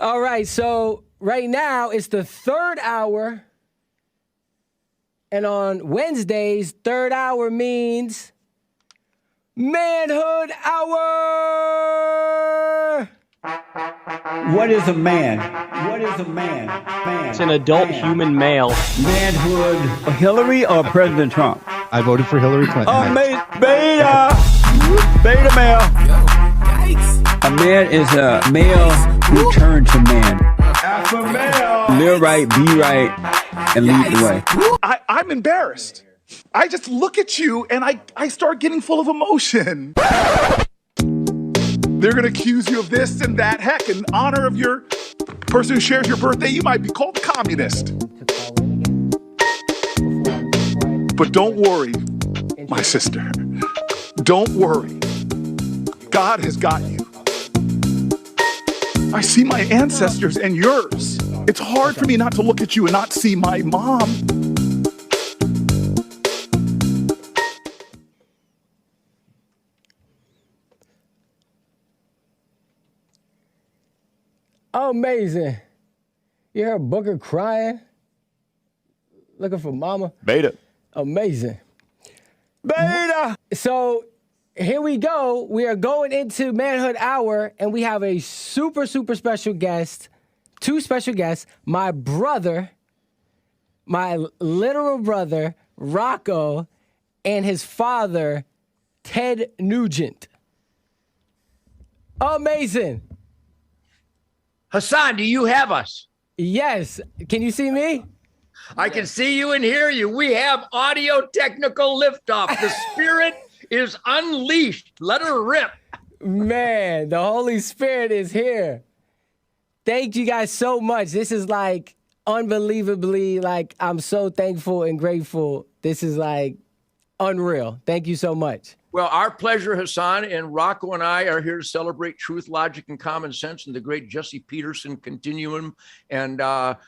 All right, so right now it's the third hour. And on Wednesdays, third hour means Manhood Hour. What is a man? What is a man? It's an adult human male. Manhood. Hillary or President Trump? I voted for Hillary Clinton. Beta male. A man is a male who turns to man. Alpha male. Live right, be right, and lead the way. I'm embarrassed. I just look at you and I start getting full of emotion. They're going to accuse you of this and that. Heck, in honor of your person who shares your birthday, you might be called communist. But don't worry, my sister. Don't worry. God has got you. I see my ancestors and yours. It's hard for me not to look at you and not see my mom. Amazing. You heard Booker crying? Looking for mama? Beta. Amazing. Beta! So here we go. We are going into Manhood Hour, and we have a super, super special guest. Two special guests. My brother, my literal brother, Rocco, and his father, Ted Nugent. Amazing. Hassan, do you have us? Yes. Can you see me? I can see you and hear you. We have audio technical liftoff. The spirit is unleashed. Let her rip. Man, the Holy Spirit is here. Thank you guys so much. This is like unbelievably, like, I'm so thankful and grateful. This is like unreal. Thank you so much. Well, our pleasure, Hassan, and Rocco and I are here to celebrate truth, logic, and common sense in the great Jesse Peterson continuum. And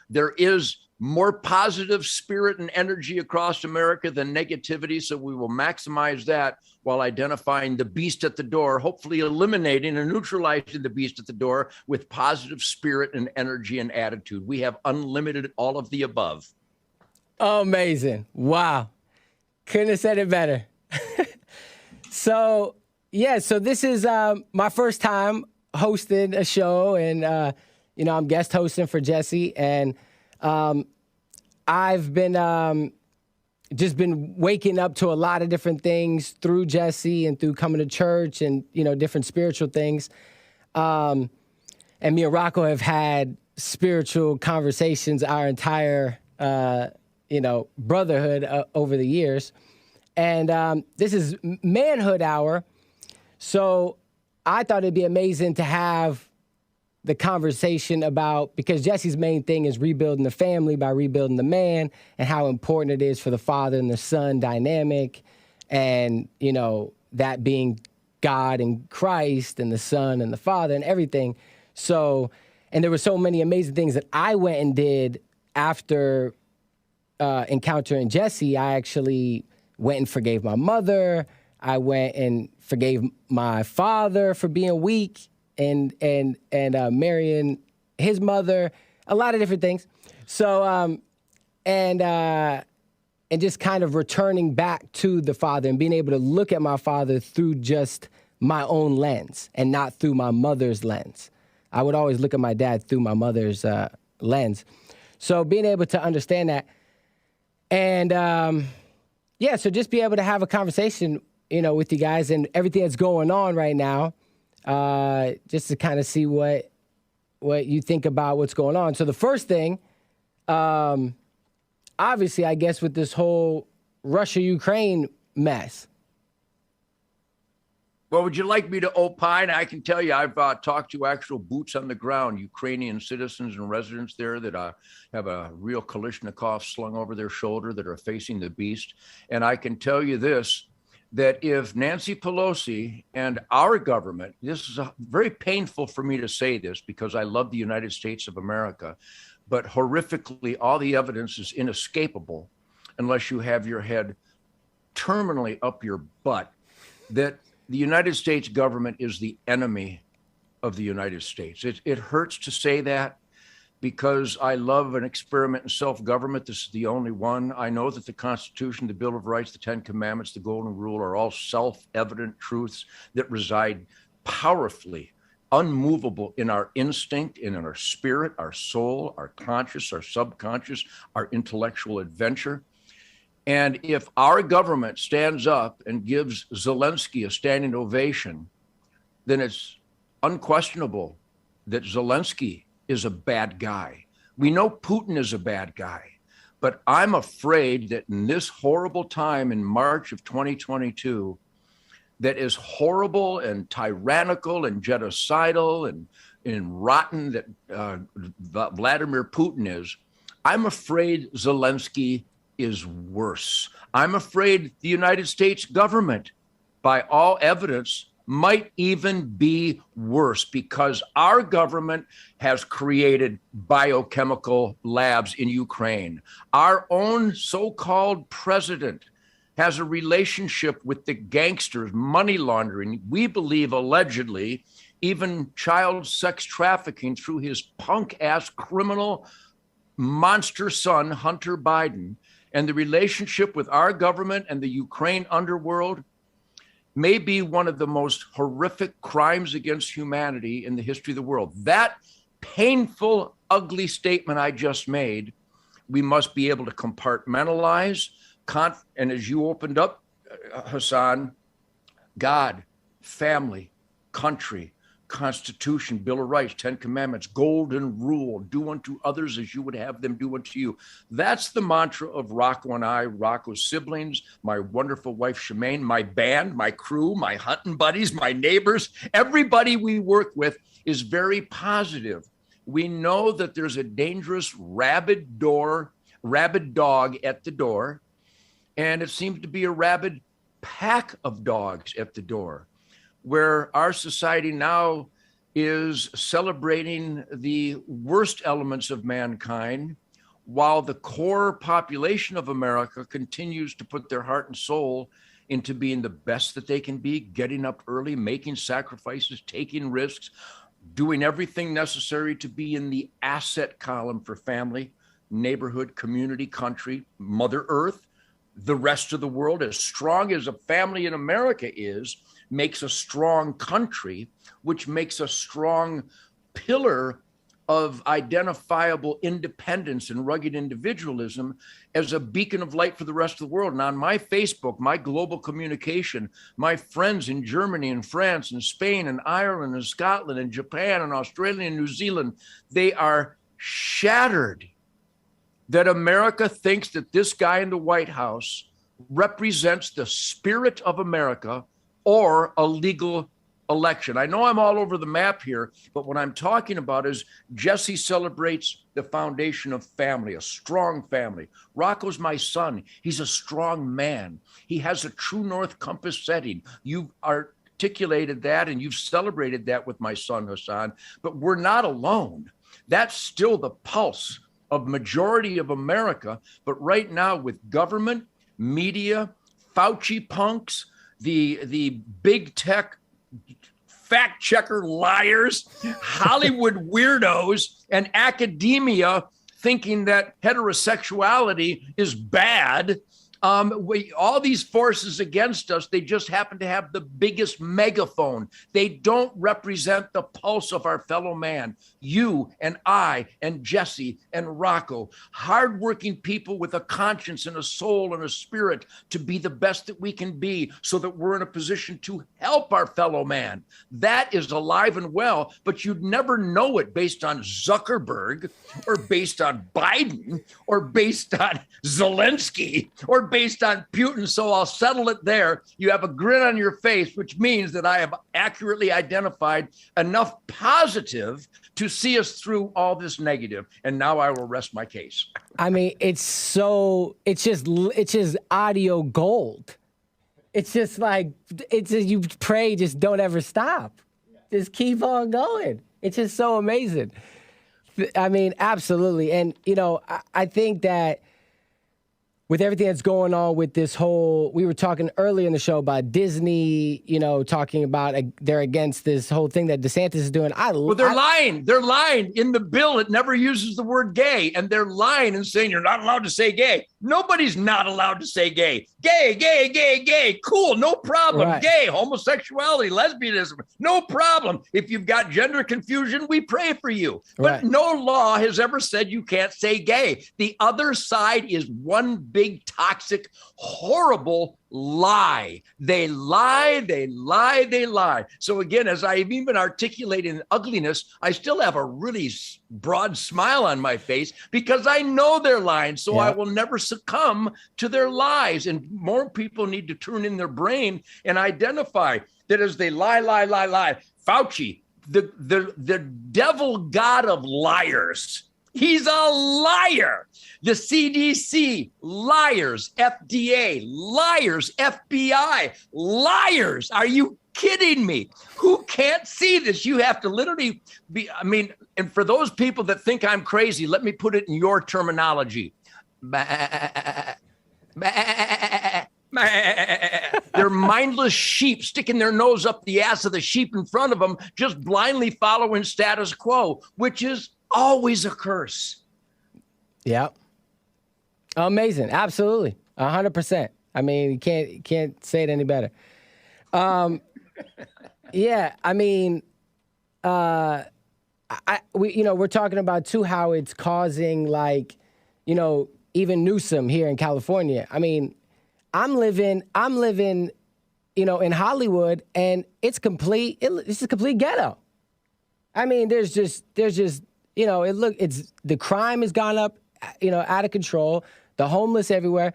there is more positive spirit and energy across America than negativity. So we will maximize that while identifying the beast at the door, hopefully eliminating and neutralizing the beast at the door with positive spirit and energy and attitude. We have unlimited all of the above. Amazing. Wow. Couldn't have said it better. So this is my first time hosting a show, and I'm guest hosting for Jesse, and I've been just been waking up to a lot of different things through Jesse and through coming to church and different spiritual things. And me and Rocco have had spiritual conversations our entire brotherhood over the years. And this is Manhood Hour. So I thought it'd be amazing to have the conversation about, because Jesse's main thing is rebuilding the family by rebuilding the man, and how important it is for the father and the son dynamic, and, that being God and Christ and the son and the father and everything. So, and there were so many amazing things that I went and did after encountering Jesse. I actually went and forgave my mother. I went and forgave my father for being weak and marrying his mother, a lot of different things. So, and just kind of returning back to the father and being able to look at my father through just my own lens and not through my mother's lens. I would always look at my dad through my mother's lens. So being able to understand that, and so just be able to have a conversation, with you guys and everything that's going on right now, just to kind of see what you think about what's going on. So the first thing, obviously, I guess with this whole Russia-Ukraine mess. Well, would you like me to opine? I can tell you, I've talked to actual boots on the ground, Ukrainian citizens and residents there that have a real Kalashnikov slung over their shoulder that are facing the beast. And I can tell you this, that if Nancy Pelosi and our government, this is very painful for me to say this because I love the United States of America, but horrifically, all the evidence is inescapable unless you have your head terminally up your butt, that the United States government is the enemy of the United States. It hurts to say that because I love an experiment in self-government. This is the only one. I know that the Constitution, the Bill of Rights, the Ten Commandments, the Golden Rule are all self-evident truths that reside powerfully, unmovable in our instinct, in our spirit, our soul, our conscious, our subconscious, our intellectual adventure. And if our government stands up and gives Zelensky a standing ovation, then it's unquestionable that Zelensky is a bad guy. We know Putin is a bad guy, but I'm afraid that in this horrible time in March of 2022, that is horrible and tyrannical and genocidal and rotten that Vladimir Putin is, I'm afraid Zelensky is worse. I'm afraid the United States government, by all evidence, might even be worse because our government has created biochemical labs in Ukraine. Our own so-called president has a relationship with the gangsters, money laundering, we believe allegedly, even child sex trafficking through his punk-ass criminal monster son, Hunter Biden. And the relationship with our government and the Ukraine underworld may be one of the most horrific crimes against humanity in the history of the world. That painful, ugly statement I just made, we must be able to compartmentalize. And as you opened up, Hassan, God, family, country, Constitution, Bill of Rights, Ten Commandments, Golden Rule, do unto others as you would have them do unto you. That's the mantra of Rocco and I, Rocco's siblings, my wonderful wife, Shemaine, my band, my crew, my hunting buddies, my neighbors. Everybody we work with is very positive. We know that there's a dangerous rabid dog at the door, and it seems to be a rabid pack of dogs at the door, where our society now is celebrating the worst elements of mankind, while the core population of America continues to put their heart and soul into being the best that they can be, getting up early, making sacrifices, taking risks, doing everything necessary to be in the asset column for family, neighborhood, community, country, Mother Earth, the rest of the world. As strong as a family in America is, makes a strong country, which makes a strong pillar of identifiable independence and rugged individualism as a beacon of light for the rest of the world. And on my Facebook, my global communication, my friends in Germany and France and Spain and Ireland and Scotland and Japan and Australia and New Zealand, they are shattered that America thinks that this guy in the White House represents the spirit of America or a legal election. I know I'm all over the map here, but what I'm talking about is Jesse celebrates the foundation of family, a strong family. Rocco's my son. He's a strong man. He has a true north compass setting. You've articulated that and you've celebrated that with my son, Hassan, but we're not alone. That's still the pulse of majority of America. But right now with government, media, Fauci punks, the big tech fact checker liars, Hollywood weirdos, and academia thinking that heterosexuality is bad. All these forces against us, they just happen to have the biggest megaphone. They don't represent the pulse of our fellow man. You and I and Jesse and Rocco, hardworking people with a conscience and a soul and a spirit to be the best that we can be so that we're in a position to help our fellow man. That is alive and well, but you'd never know it based on Zuckerberg or based on Biden or based on Zelensky or based on Putin, so I'll settle it there. You have a grin on your face, which means that I have accurately identified enough positive to see us through all this negative. And now I will rest my case. I mean, it's just audio gold. It's just like, you pray, just don't ever stop. Just keep on going. It's just so amazing. I mean, absolutely. And, I think that with everything that's going on with this whole, we were talking earlier in the show about Disney, talking about they're against this whole thing that DeSantis is doing. Well, they're lying. They're lying. In the bill, it never uses the word gay, and they're lying and saying you're not allowed to say gay. Nobody's not allowed to say gay. Gay, gay, gay, gay. Cool, no problem. Right. Gay, homosexuality, lesbianism, no problem. If you've got gender confusion, we pray for you. But no law has ever said you can't say gay. The other side is one big, toxic, horrible lie. They lie, they lie, they lie. So again, as I've even articulated in ugliness, I still have a really broad smile on my face because I know they're lying. So I will never succumb to their lies. And more people need to turn in their brain and identify that as they lie. Fauci, the devil god of liars. He's a liar. The CDC, liars. FDA, liars. FBI, liars. Are you kidding me? Who can't see this? You have to literally and for those people that think I'm crazy, let me put it in your terminology. They're mindless sheep sticking their nose up the ass of the sheep in front of them, just blindly following status quo, which is always a curse. Yeah. Amazing. Absolutely. 100%. I mean, you can't say it any better. Yeah. I mean, we're talking about too, how it's causing even Newsom here in California. I mean, I'm living, in Hollywood, and it's a complete ghetto. I mean, there's just the crime has gone up, out of control. The homeless everywhere.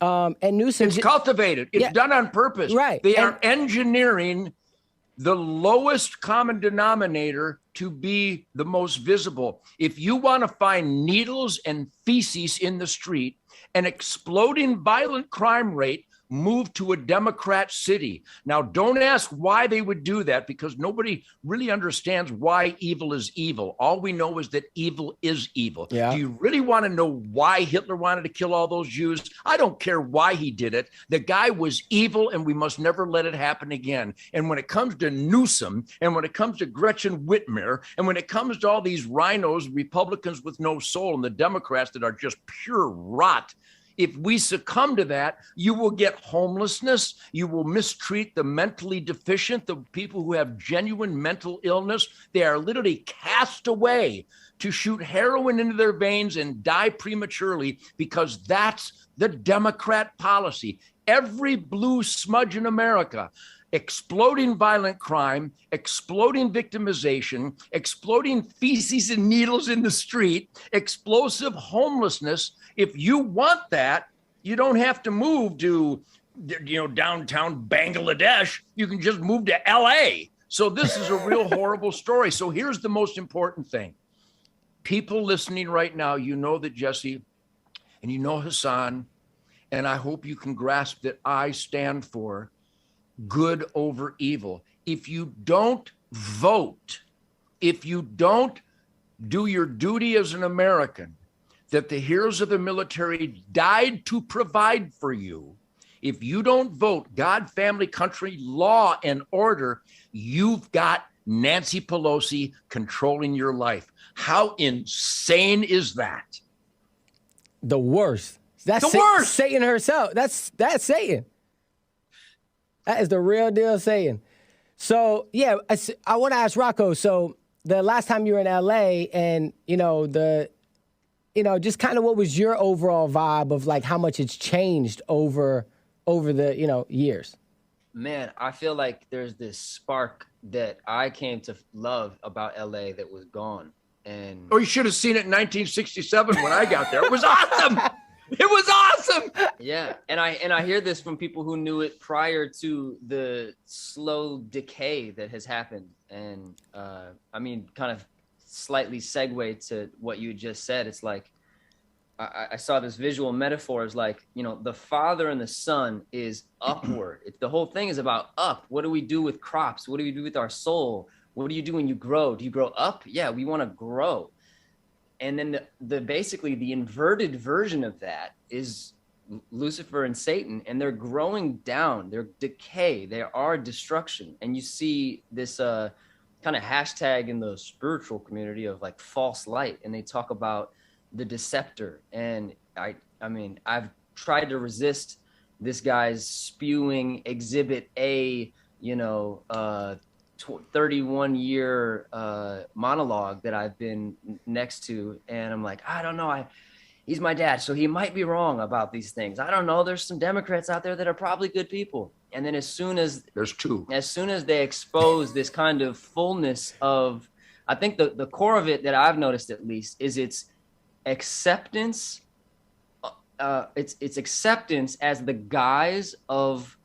And Newsom. It's cultivated. It's done on purpose. Right. They are engineering the lowest common denominator to be the most visible. If you want to find needles and feces in the street, an exploding violent crime rate, move to a Democrat city. Now, don't ask why they would do that, because nobody really understands why evil is evil. All we know is that evil is evil. Yeah. Do you really want to know why Hitler wanted to kill all those Jews? I don't care why he did it. The guy was evil, and we must never let it happen again. And when it comes to Newsom, and when it comes to Gretchen Whitmer, and when it comes to all these rhinos, Republicans with no soul, and the Democrats that are just pure rot, if we succumb to that, you will get homelessness. You will mistreat the mentally deficient, the people who have genuine mental illness. They are literally cast away to shoot heroin into their veins and die prematurely, because that's the Democrat policy. Every blue smudge in America, exploding violent crime, exploding victimization, exploding feces and needles in the street, explosive homelessness. If you want that, you don't have to move to, downtown Bangladesh. You can just move to LA. So this is a real horrible story. So here's the most important thing. People listening right now, you know that Jesse, and you know Hassan, and I hope you can grasp that I stand for good over evil. If you don't vote, if you don't do your duty as an American, that the heroes of the military died to provide for you, if you don't vote God, family, country, law, and order, you've got Nancy Pelosi controlling your life. How insane is that? The worst. That's the worst. Satan herself. That's Satan. That is the real deal Satan. So, yeah, I want to ask Rocco. So the last time you were in LA, and, just kind of what was your overall vibe of how much it's changed over the, years? Man, I feel like there's this spark that I came to love about LA that was gone. And you should have seen it in 1967 when I got there. It was awesome. It was awesome. Yeah, and I hear this from people who knew it prior to the slow decay that has happened. And kind of slightly segue to what you just said. It's like I saw this visual metaphor as the father and the son is upward. The whole thing is about up. What do we do with crops? What do we do with our soul? What do you do when you grow? Do you grow up? Yeah, we want to grow. And then the basically the inverted version of that is Lucifer and Satan, and they're growing down, they're decay, they are destruction. And you see this kind of hashtag in the spiritual community of like false light, and they talk about the deceptor. And I mean, I've tried to resist this guy's spewing Exhibit A, 31-year monologue that I've been next to, and I'm like, I don't know, he's my dad, so he might be wrong about these things. I don't know. There's some Democrats out there that are probably good people. And then as soon as they expose this kind of fullness of, I think the core of it that I've noticed at least is its acceptance. It's acceptance as the guise of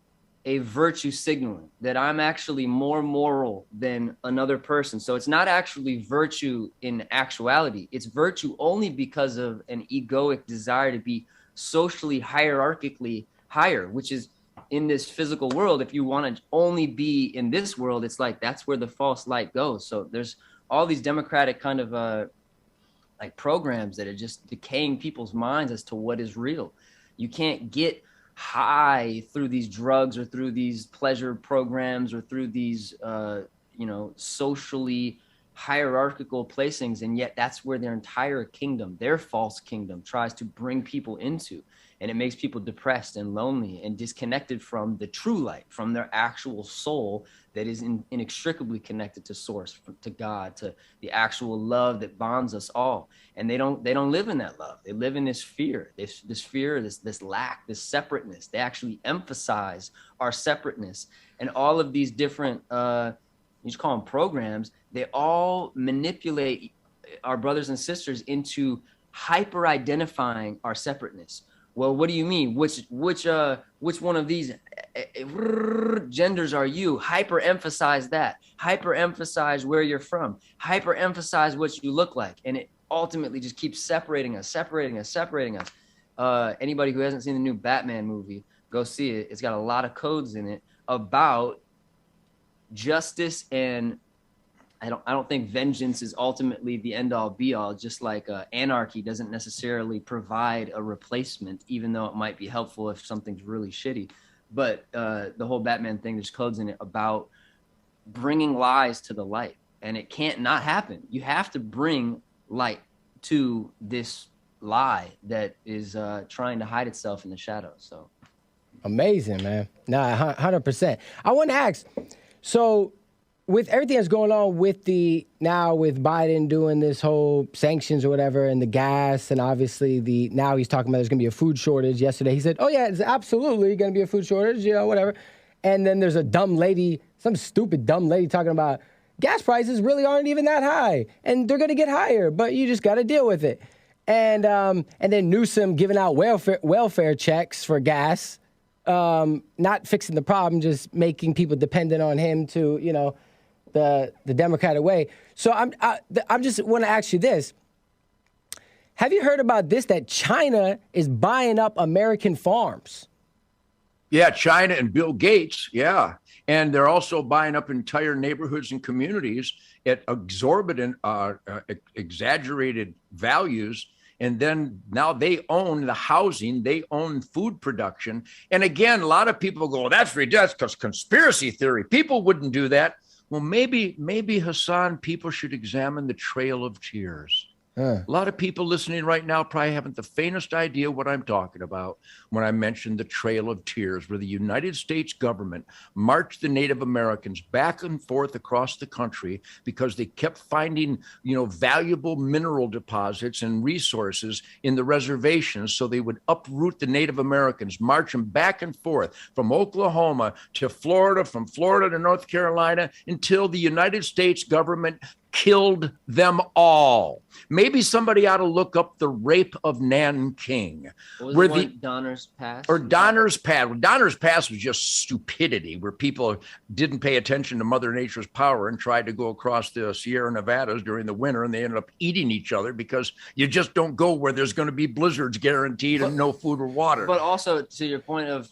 a virtue signaling that I'm actually more moral than another person. So it's not actually virtue in actuality. It's virtue only because of an egoic desire to be socially hierarchically higher, which is in this physical world. If you want to only be in this world, it's like that's where the false light goes. So there's all these democratic kind of like programs that are just decaying people's minds as to what is real. You can't get high through these drugs or through these pleasure programs or through these socially hierarchical placings, and yet that's where their entire kingdom, their false kingdom, tries to bring people into. And it makes people depressed and lonely and disconnected from the true light, from their actual soul that is inextricably connected to source, to God, to the actual love that bonds us all. And they don't live in that love. They live in this fear, this lack, this separateness. They actually emphasize our separateness. And all of these different, you just call them programs, they all manipulate our brothers and sisters into hyper-identifying our separateness. Well, what do you mean? Which one of these genders are you? Hyper-emphasize that. Hyper-emphasize where you're from. Hyper-emphasize what you look like. And it ultimately just keeps separating us. Anybody who hasn't seen the new Batman movie, go see it. It's got a lot of codes in it about justice, and I don't think vengeance is ultimately the end all be all, just like anarchy doesn't necessarily provide a replacement, even though it might be helpful if something's really shitty. But the whole Batman thing, there's codes in it about bringing lies to the light, and it can't not happen. You have to bring light to this lie that is trying to hide itself in the shadows. So amazing, man. Nah, 100%. I want to ask, so with everything that's going on with with Biden doing this whole sanctions or whatever, and the gas, and obviously now he's talking about there's going to be a food shortage. Yesterday he said, oh yeah, it's absolutely going to be a food shortage, whatever. And then there's some stupid dumb lady talking about gas prices really aren't even that high, and they're going to get higher, but you just got to deal with it. And then Newsom giving out welfare checks for gas, not fixing the problem, just making people dependent on him to, the Democratic way. So I'm just want to ask you this. Have you heard about this, that China is buying up American farms? Yeah, China and Bill Gates, yeah. And they're also buying up entire neighborhoods and communities at exorbitant, exaggerated values. And then now they own the housing, they own food production. And again, a lot of people go, well, that's ridiculous because conspiracy theory. People wouldn't do that. Well, maybe Hassan, people should examine the Trail of Tears. A lot of people listening right now probably haven't the faintest idea what I'm talking about when I mentioned the Trail of Tears, where the United States government marched the Native Americans back and forth across the country because they kept finding, valuable mineral deposits and resources in the reservations. So they would uproot the Native Americans, march them back and forth from Oklahoma to Florida, from Florida to North Carolina, until the United States government killed them all. Maybe somebody ought to look up the rape of Nanking. What was the Donner's Pass? Or Donner's Pass. Donner's Pass was just stupidity, where people didn't pay attention to Mother Nature's power and tried to go across the Sierra Nevadas during the winter, and they ended up eating each other because you just don't go where there's going to be blizzards guaranteed and no food or water. But also, to your point of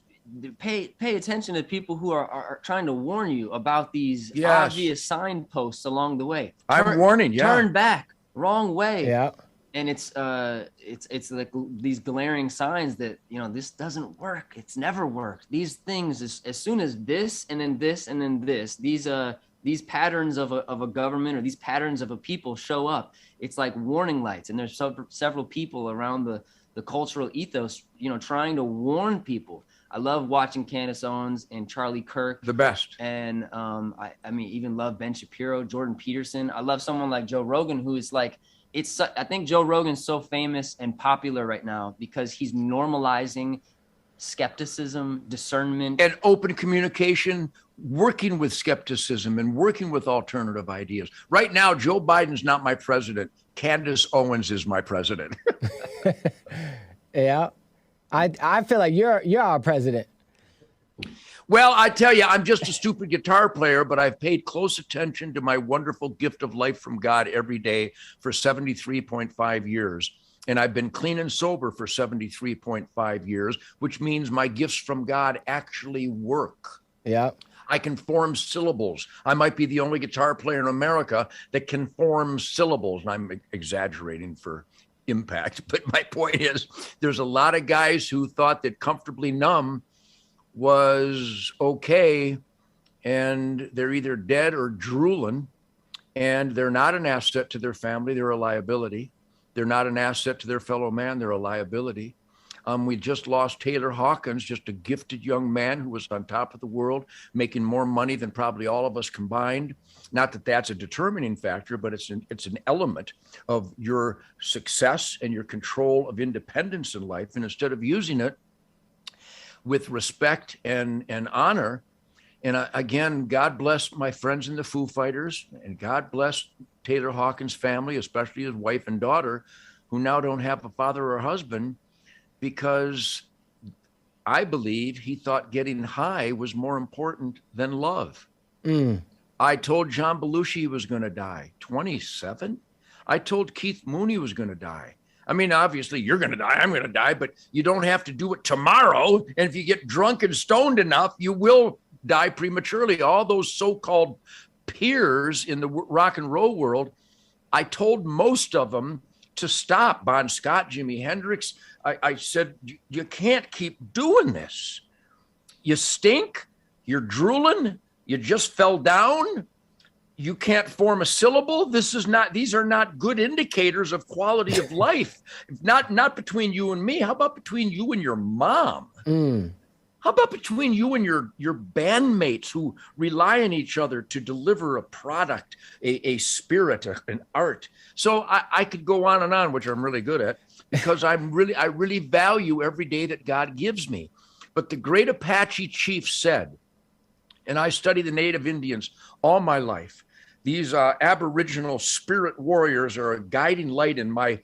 pay attention to people who are trying to warn you about these obvious signposts along the way. I'm warning you. Turn back, wrong way. Yeah. And it's like these glaring signs that, you know, this doesn't work. It's never worked. These things, as soon as this and then this and then this, these patterns of a government or these patterns of a people show up, it's like warning lights. And there's several people around the cultural ethos, you know, trying to warn people. I love watching Candace Owens and Charlie Kirk. The best. And I mean, even love Ben Shapiro, Jordan Peterson. I love someone like Joe Rogan, who is like, I think Joe Rogan's so famous and popular right now because he's normalizing skepticism, discernment, and open communication, working with skepticism and working with alternative ideas. Right now, Joe Biden's not my president. Candace Owens is my president. Yeah. I feel like you're our president. Well, I tell you, I'm just a stupid guitar player, but I've paid close attention to my wonderful gift of life from God every day for 73.5 years. And I've been clean and sober for 73.5 years, which means my gifts from God actually work. Yeah. I can form syllables. I might be the only guitar player in America that can form syllables. And I'm exaggerating for impact. But my point is, there's a lot of guys who thought that comfortably numb was okay, and they're either dead or drooling, and they're not an asset to their family. They're a liability. They're not an asset to their fellow man. They're a liability. We just lost Taylor Hawkins, just a gifted young man who was on top of the world, making more money than probably all of us combined. Not that that's a determining factor, but it's an element of your success and your control of independence in life. And instead of using it with respect and honor, and again, God bless my friends in the Foo Fighters, and God bless Taylor Hawkins' family, especially his wife and daughter, who now don't have a father or husband, because I believe he thought getting high was more important than love. I told John Belushi he was going to die. 27? I told Keith Moon he was going to die. I mean, obviously, you're going to die, I'm going to die, but you don't have to do it tomorrow. And if you get drunk and stoned enough, you will die prematurely. All those so-called peers in the rock and roll world, I told most of them to stop. Bon Scott, Jimi Hendrix. I said, you can't keep doing this. You stink. You're drooling. You just fell down. You can't form a syllable. These are not good indicators of quality of life. Not between you and me. How about between you and your mom? How about between you and your bandmates who rely on each other to deliver a product, a spirit, an art? So I could go on and on, which I'm really good at, because I really value every day that God gives me. But the great Apache chief said, and I study the Native Indians all my life, these Aboriginal spirit warriors are a guiding light in my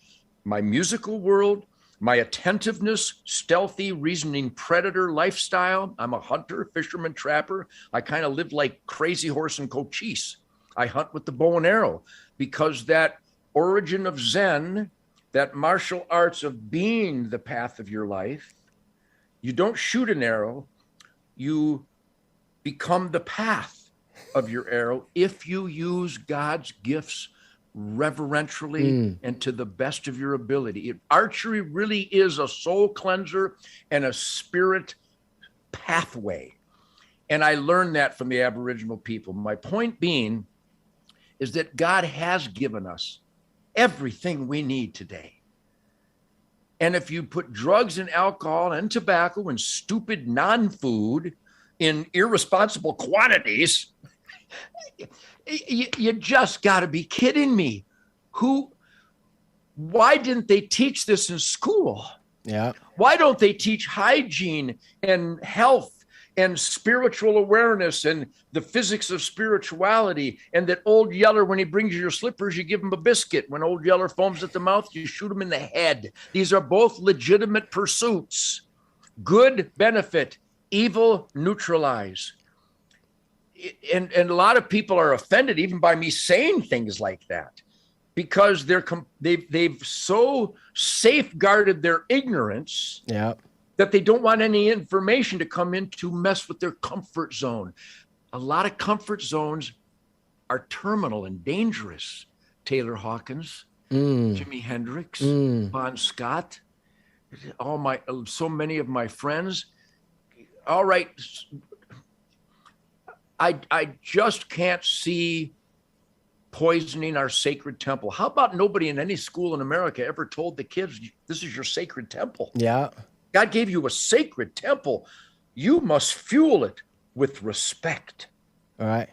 musical world, my attentiveness, stealthy, reasoning predator lifestyle. I'm a hunter, fisherman, trapper. I kind of live like Crazy Horse and Cochise. I hunt with the bow and arrow because that origin of Zen, that martial arts of being the path of your life, you don't shoot an arrow, you become the path of your arrow if you use God's gifts reverentially and to the best of your ability. Archery really is a soul cleanser and a spirit pathway. And I learned that from the Aboriginal people. My point being is that God has given us everything we need today. And if you put drugs and alcohol and tobacco and stupid non-food in irresponsible quantities, you just got to be kidding me. Why didn't they teach this in school? Yeah. Why don't they teach hygiene and health and spiritual awareness and the physics of spirituality, and that Old Yeller, when he brings you your slippers, you give him a biscuit. When Old Yeller foams at the mouth, you shoot him in the head. These are both legitimate pursuits. Good benefit, evil neutralize. And a lot of people are offended even by me saying things like that, because they've so safeguarded their ignorance that they don't want any information to come in to mess with their comfort zone. A lot of comfort zones are terminal and dangerous, Taylor Hawkins. Jimi Hendrix, Bon Scott, so many of my friends. All right, I just can't see poisoning our sacred temple. How about nobody in any school in America ever told the kids, this is your sacred temple? Yeah. God gave you a sacred temple. You must fuel it with respect. All right.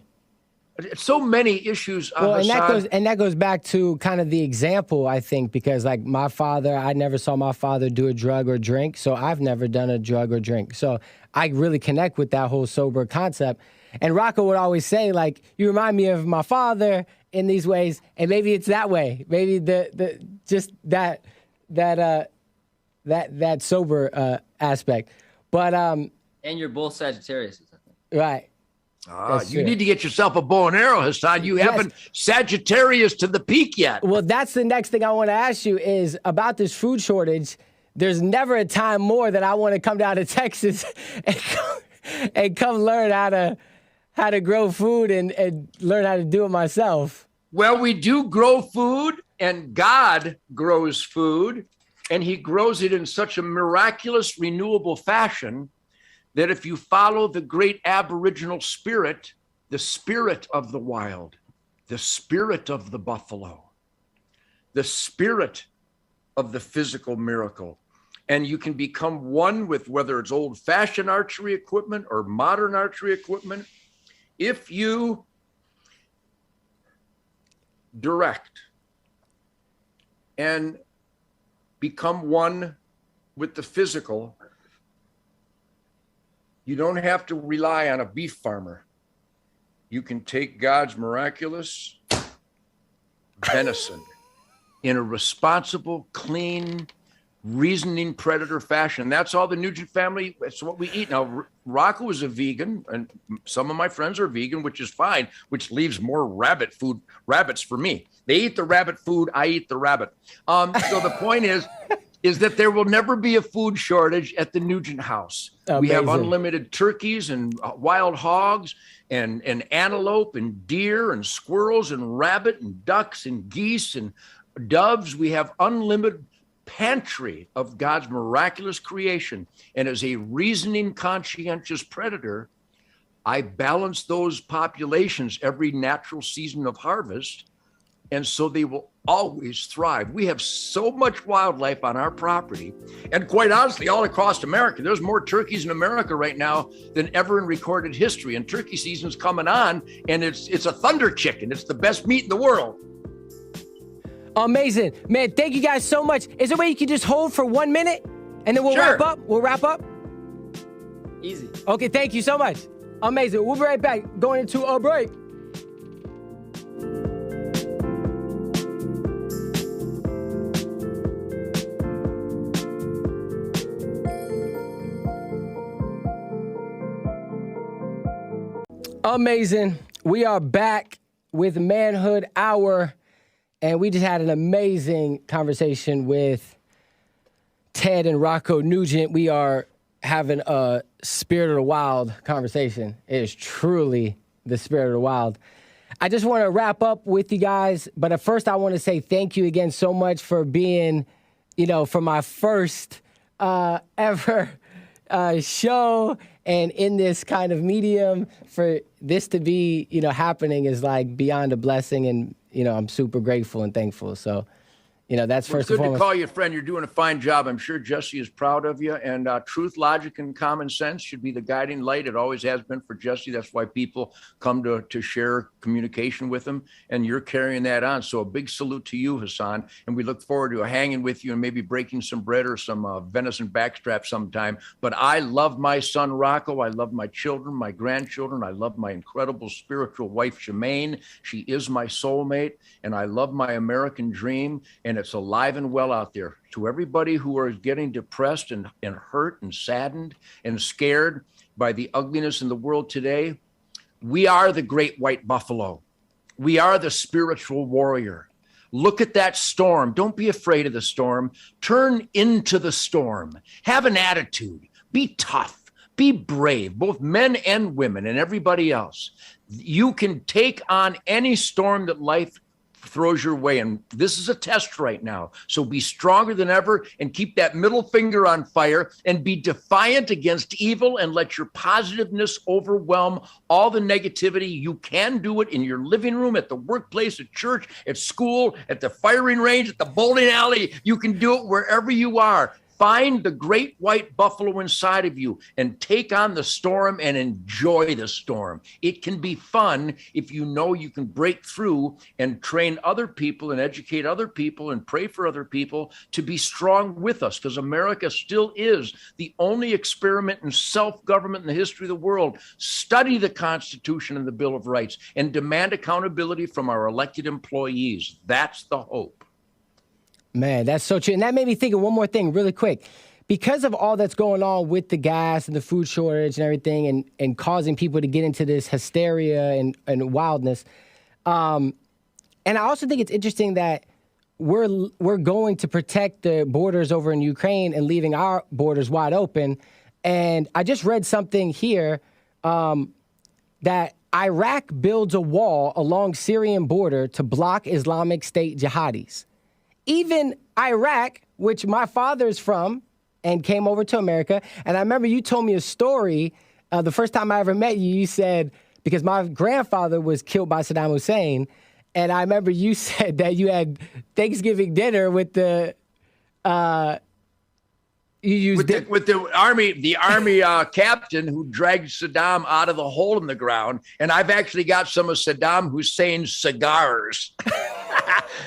So many issues. Well, and that goes back to kind of the example, I think, because like my father, I never saw my father do a drug or drink, so I've never done a drug or drink. So I really connect with that whole sober concept. And Rocco would always say, like, you remind me of my father in these ways, and maybe it's that way. Maybe that sober aspect. But And you're both Sagittarius. right. You need to get yourself a bow and arrow, Hassan. You haven't Sagittarius to the peak yet. Well, that's the next thing I want to ask you is about this food shortage. There's never a time more that I want to come down to Texas and come learn how to grow food and learn how to do it myself. Well, we do grow food, and God grows food, and he grows it in such a miraculous, renewable fashion that if you follow the great Aboriginal spirit, the spirit of the wild, the spirit of the buffalo, the spirit of the physical miracle, and you can become one with whether it's old-fashioned archery equipment or modern archery equipment, if you direct and become one with the physical, you don't have to rely on a beef farmer. You can take God's miraculous venison in a responsible, clean, reasoning predator fashion. That's all the Nugent family, that's what we eat. Now, Rocco is a vegan, and some of my friends are vegan, which is fine, which leaves more rabbits for me. They eat the rabbit food, I eat the rabbit. So the point is that there will never be a food shortage at the Nugent house. Amazing. We have unlimited turkeys and wild hogs and antelope and deer and squirrels and rabbit and ducks and geese and doves. We have unlimited pantry of God's miraculous creation. And as a reasoning, conscientious predator, I balance those populations every natural season of harvest. And so they will always thrive. We have so much wildlife on our property. And quite honestly, all across America, there's more turkeys in America right now than ever in recorded history. And turkey season's coming on, and it's a thunder chicken. It's the best meat in the world. Amazing. Man, thank you guys so much. Is there a way you can just hold for 1 minute and then we'll wrap up? We'll wrap up? Easy. Okay, thank you so much. Amazing. We'll be right back. Going into a break. Amazing. We are back with Manhood Hour, and we just had an amazing conversation with Ted and Rocco Nugent. We are having a Spirit of the Wild conversation. It is truly the Spirit of the Wild. I just want to wrap up with you guys, but at first I want to say thank you again so much for being, for my first ever show and in this kind of medium. For this to be, happening is like beyond a blessing, and, I'm super grateful and thankful. So, that's first and foremost. It's good to call you a friend. You're doing a fine job. I'm sure Jesse is proud of you. And truth, logic, and common sense should be the guiding light. It always has been for Jesse. That's why people come to share communication with him. And you're carrying that on. So a big salute to you, Hassan. And we look forward to hanging with you and maybe breaking some bread or some venison backstrap sometime. But I love my son, Rocco. I love my children, my grandchildren. I love my incredible spiritual wife, Shemaine. She is my soulmate. And I love my American dream. And it's alive and well out there. To everybody who are getting depressed and hurt and saddened and scared by the ugliness in the world today, we are the great white buffalo. We are the spiritual warrior. Look at that storm. Don't be afraid of the storm. Turn into the storm. Have an attitude. Be tough. Be brave, both men and women and everybody else. You can take on any storm that life throws your way. And this is a test right now. So be stronger than ever and keep that middle finger on fire and be defiant against evil and let your positiveness overwhelm all the negativity. You can do it in your living room, at the workplace, at church, at school, at the firing range, at the bowling alley. You can do it wherever you are. Find the great white buffalo inside of you and take on the storm and enjoy the storm. It can be fun if you know you can break through and train other people and educate other people and pray for other people to be strong with us, because America still is the only experiment in self-government in the history of the world. Study the Constitution and the Bill of Rights and demand accountability from our elected employees. That's the hope. Man, that's so true. And that made me think of one more thing really quick. Because of all that's going on with the gas and the food shortage and everything and causing people to get into this hysteria and wildness. And I also think it's interesting that we're going to protect the borders over in Ukraine and leaving our borders wide open. And I just read something here that Iraq builds a wall along Syrian border to block Islamic State jihadis. Even Iraq, which my father's from and came over to America. And I remember you told me a story the first time I ever met you. You said, because my grandfather was killed by Saddam Hussein. And I remember you said that you had Thanksgiving dinner with the with the army captain who dragged Saddam out of the hole in the ground. And I've actually got some of Saddam Hussein's cigars.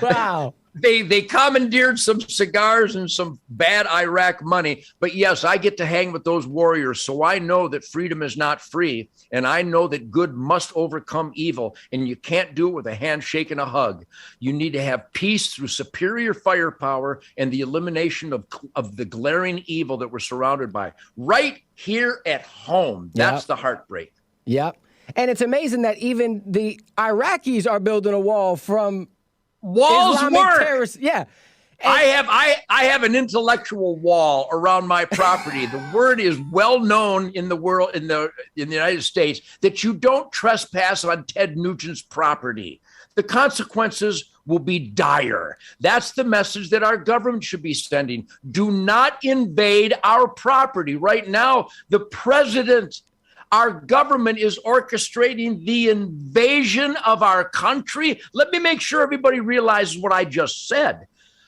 Wow. They commandeered some cigars and some bad Iraq money. But yes, I get to hang with those warriors. So I know that freedom is not free. And I know that good must overcome evil. And you can't do it with a handshake and a hug. You need to have peace through superior firepower and the elimination of the glaring evil that we're surrounded by. Right here at home. That's the heartbreak. Yep. And it's amazing that even the Iraqis are building a wall from walls Islamic work. Terrorists. Yeah. I have an intellectual wall around my property. The word is well known in the world, in the United States, that you don't trespass on Ted Nugent's property. The consequences will be dire. That's the message that our government should be sending. Do not invade our property. Right now, the president, our government is orchestrating the invasion of our country. Let me make sure everybody realizes what I just said.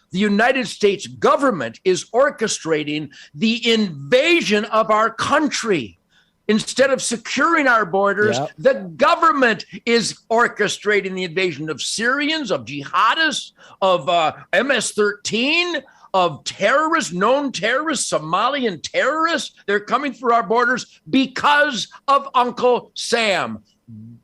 The United States government is orchestrating the invasion of our country. Instead of securing our borders, the government is orchestrating the invasion of Syrians, of jihadists, of MS-13, of terrorists, known terrorists, Somalian terrorists. They're coming through our borders because of Uncle Sam.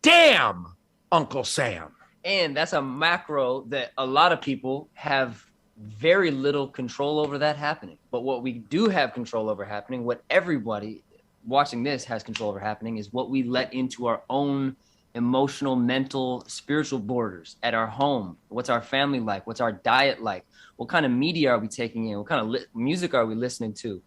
Damn Uncle Sam. And that's a macro that a lot of people have very little control over that happening. But what we do have control over happening, what everybody watching this has control over happening, is what we let into our own emotional, mental, spiritual borders at our home. What's our family like? What's our diet like? What kind of media are we taking in? What kind of music are we listening to?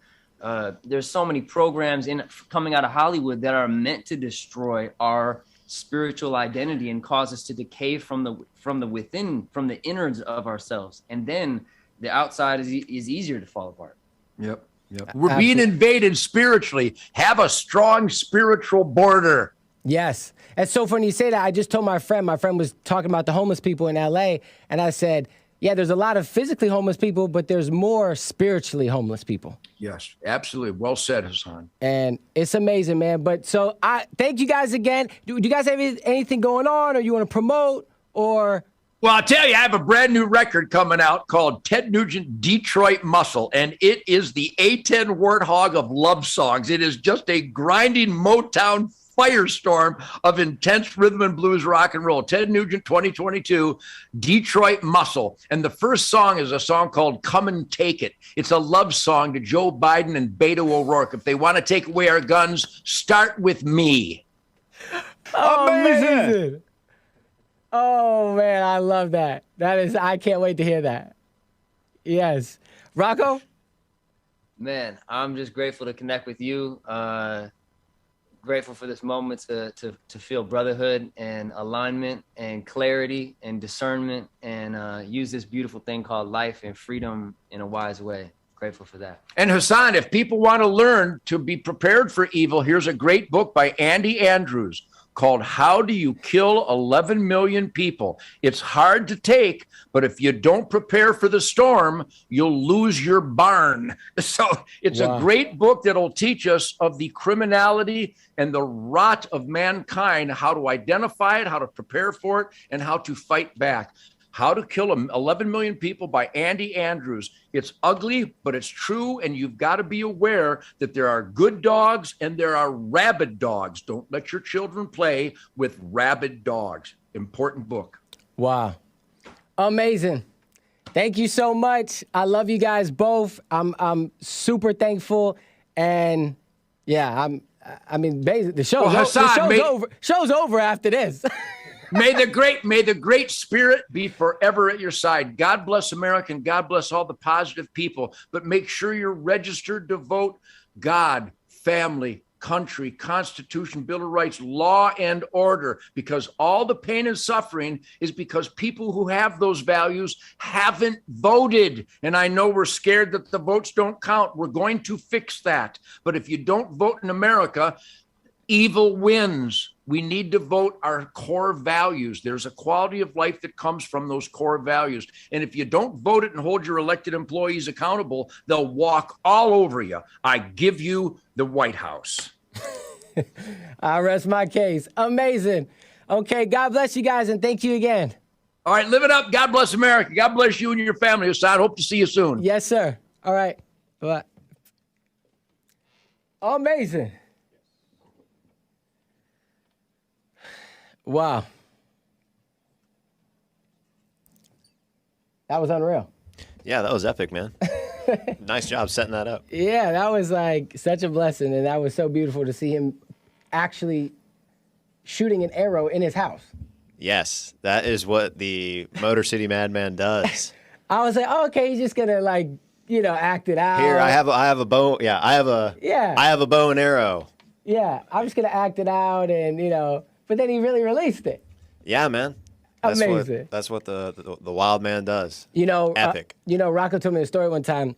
There's so many programs coming out of Hollywood that are meant to destroy our spiritual identity and cause us to decay from the within, from the innards of ourselves. And then the outside is easier to fall apart. Yep. We're being invaded spiritually. Have a strong spiritual border. Yes. And so when you say that, I just told my friend was talking about the homeless people in LA. And I said, yeah, there's a lot of physically homeless people, but there's more spiritually homeless people. Yes, absolutely. Well said, Hassan. And it's amazing, man. But so I thank you guys again. Do you guys have anything going on, or you want to promote, or? Well, I'll tell you, I have a brand new record coming out called Ted Nugent Detroit Muscle, and it is the A10 Warthog of love songs. It is just a grinding Motown firestorm of intense rhythm and blues rock and roll. Ted Nugent 2022, Detroit Muscle. And the first song is a song called Come and Take It. It's a love song to Joe Biden and Beto O'Rourke. If they want to take away our guns, start with me. Oh, amazing. Oh, man, I love that. I can't wait to hear that. Yes. Rocco? Man, I'm just grateful to connect with you. grateful for this moment to feel brotherhood and alignment and clarity and discernment and use this beautiful thing called life and freedom in a wise way. Grateful for that. And Hassan, if people want to learn to be prepared for evil, here's a great book by Andy Andrews called How Do You Kill 11 Million People? It's hard to take, but if you don't prepare for the storm, you'll lose your barn. So it's a great book that'll teach us of the criminality and the rot of mankind, how to identify it, how to prepare for it, and how to fight back. How to Kill 11 Million People by Andy Andrews. It's ugly, but it's true, and you've got to be aware that there are good dogs and there are rabid dogs. Don't let your children play with rabid dogs. Important book. Wow. Amazing. Thank you so much. I love you guys both. I'm super thankful, and yeah, I mean, basically, the show's over after this. May the great spirit be forever at your side. God bless America and God bless all the positive people. But make sure you're registered to vote. God, family, country, Constitution, Bill of Rights, law and order, because all the pain and suffering is because people who have those values haven't voted. And I know we're scared that the votes don't count. We're going to fix that. But if you don't vote in America, evil wins. We need to vote our core values. There's a quality of life that comes from those core values. And if you don't vote it and hold your elected employees accountable, they'll walk all over you. I give you the White House. I rest my case. Amazing. Okay, God bless you guys, and thank you again. All right, live it up. God bless America. God bless you and your family, Hassan. Hope to see you soon. Yes, sir. All right. Bye. Amazing. Wow. That was unreal. Yeah, that was epic, man. Nice job setting that up. Yeah, that was like such a blessing, and that was so beautiful to see him actually shooting an arrow in his house. Yes, that is what the Motor City Madman does. I was like, oh, okay, he's just gonna act it out. Here, I have a bow. Yeah, I have a bow and arrow. Yeah, I'm just gonna act it out, and but then he really released it. Yeah, man. Amazing. That's what the wild man does. Epic. Rocco told me a story one time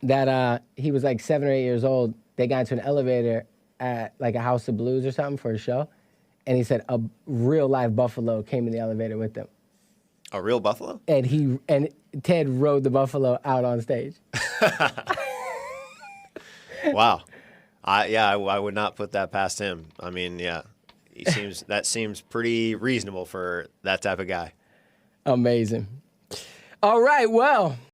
that he was like 7 or 8 years old. They got into an elevator at like a House of Blues or something for a show, and he said a real live buffalo came in the elevator with them. A real buffalo? And Ted rode the buffalo out on stage. Wow. I would not put that past him. I mean, yeah. That seems pretty reasonable for that type of guy. Amazing. All right, well,